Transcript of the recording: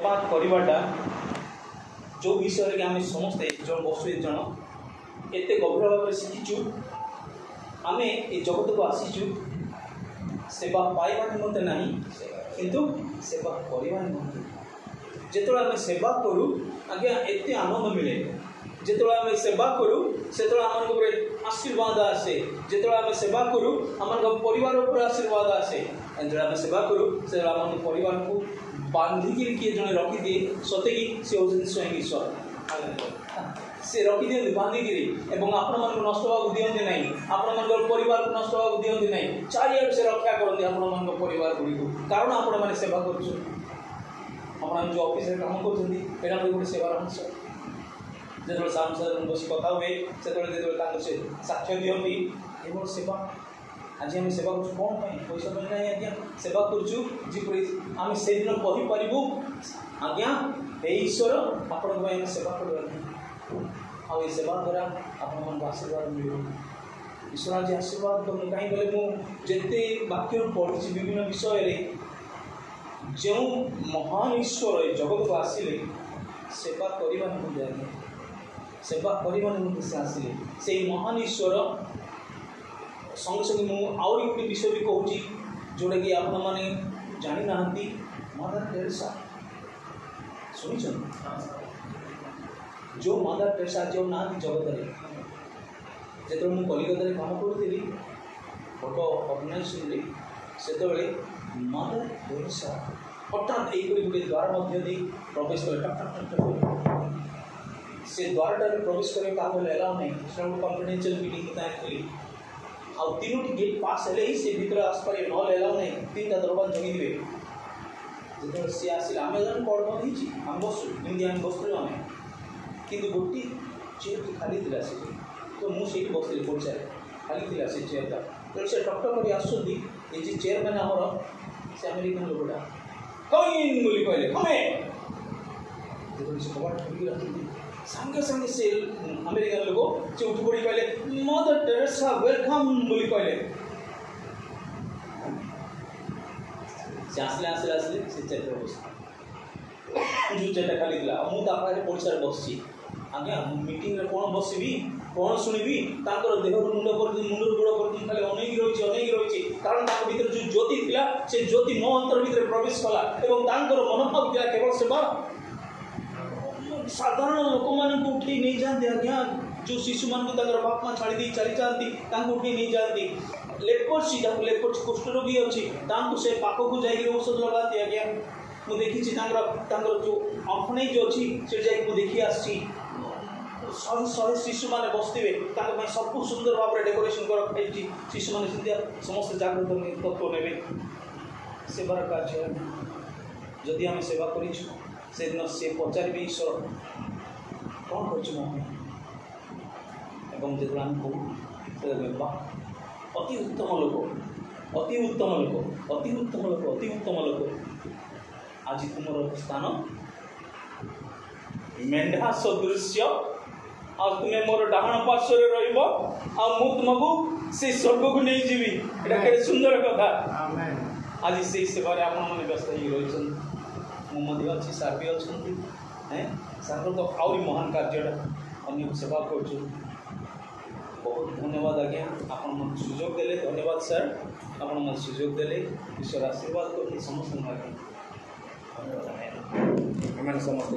बात करवाटा जो विषय के आम समस्ते जन बसु एक जन एत गभीर भाव शिखीचु आम ये जगत को आसीचु सेवा पाइबा निमंते ना किंतु सेवा करने निमंते जो आम सेवा करूँ आज्ञा एत आनंद मिले जो आम सेवा करूँ से आम आशीर्वाद आसे जो आम सेवा करूँ आम परिवार उपर आशीर्वाद आसे जो आम सेवा करूँ से आम परिवार को बांधिकी किए जड़े रखिदिए सते कि सी हूँ स्वयं ईश्वर से रखिदियंती बांधिकी एवं आपण मन नष्ट होगा दिखती ना आपण मन परिवार को नष्ट होगा दिखती ना चारिआड़ से रक्षा करते आपण मन परिवार गुड़ी कारण आपण मैंने सेवा कर जो ऑफिस काम कर गोटे सेवार अंश जो सांसद बस कथा हुए से साक्ष्य दिखती एवं सेवा आज आम सेवा कर कौन पैसा पाई ना आज्ञा सेवा करें आम से दिन कहीपरू आज्ञा ईश्वर आपण सेवा करवा आ सेवा द्वारा आपण आशीर्वाद मिले ईश्वर आज आशीर्वाद कर कहीं मुझे वाक्य पढ़ी विभिन्न विषय जो महान ईश्वर जगत को आसिले सेवा करने निमंते आज्ञा सेवा करने निमंते से आसिले से महान ईश्वर संगे संगे मुझे गोटे विषय भी कहूँ जोटा कि आपण मैंने जानी ना मदर टेरेसा शुणी जो मदर टेरेसा जो ना जगत जो मुझे कलिकता काम करी बड़ अर्गानाइजेशन से मदर टेरेसा हठात यही गोटे द्वार मध्य प्रवेश कर से द्वारटार प्रवेश कर एलाउ नहीं कन्फिडेंशियल मीटिंग खोली आ तीनोटी गेट पास हेले ही से भीतर आसपारे नल एलाउ नहीं तीन दरबार जगी देवे जो सी आस आम जन कड़ बंद आम बसु एमती आम बसलु आम कि गोटे चेयर खाली थी से तो मुझे बसती पड़े खाली थी से चेयरटा तो से टकटक कर आसुँच ये चेयर मैंने आमर से अमेरिकन लोकटा कहीं बोली कहले कमे से कबाट खोलिक रखी संगे संगे से अमेरिकन लोग से उठी पड़ी कहले मदर टेरेसा वेलकम बोली कहले से आसले आसले आसले से चेयर बस जो चेयरटा खाली थी मुझे पड़े बसची आज्ञा मीटिंग रे कौन बसबी कौन शुणबी देह मुंड गोड़ कर खाली अनेक रही कारण भीतर जो ज्योति थिला से ज्योति मो अंतर भीतर प्रवेश कला और मनोभाव था केवल सेवा साधारण लोक मान उठे नहीं जाते आज्ञा जो शिशु मान बाप माँ छाड़ी चली जाती उठे नहीं जाती लेपर्सी लेपर्स कुष्ठरोगी अच्छी से पाखक जाकर औषध लगाती आज्ञा मुझे देखी जो अफने जो अच्छी से जाकि देखी आसी शहे शहे शिशु मैंने बसवे सब सुंदर भाव में डेकोरेशन कर रखाई शिशु मैंने समस्त जागृत तत्व ने सेवार कार्य जदि आम सेवा कर दिन सी पचारे ईश्वर कौन कर जो आम कहूँ अति उत्तम लोक अति उत्तम लोक अति उत्तम लोक अति उत्तम लोक आज तुम स्थान मेढ़ा सदृश्य आ तुम्हें मोर डाहण पार्श्व तुमको से स्वर्ग को नहीं जीवी एटा सुंदर कथा आज से सेवा आपने व्यस्त रही मुझे अच्छी सार भी अच्छा सार तो आहरी महान कार्यटा अन्य सेवा कर बहुत धन्यवाद आज्ञा आपण मन सुजोग देले धन्यवाद सर आपण मन सुजोग देले ईश्वर आशीर्वाद कर समस्त आज्ञा समस्त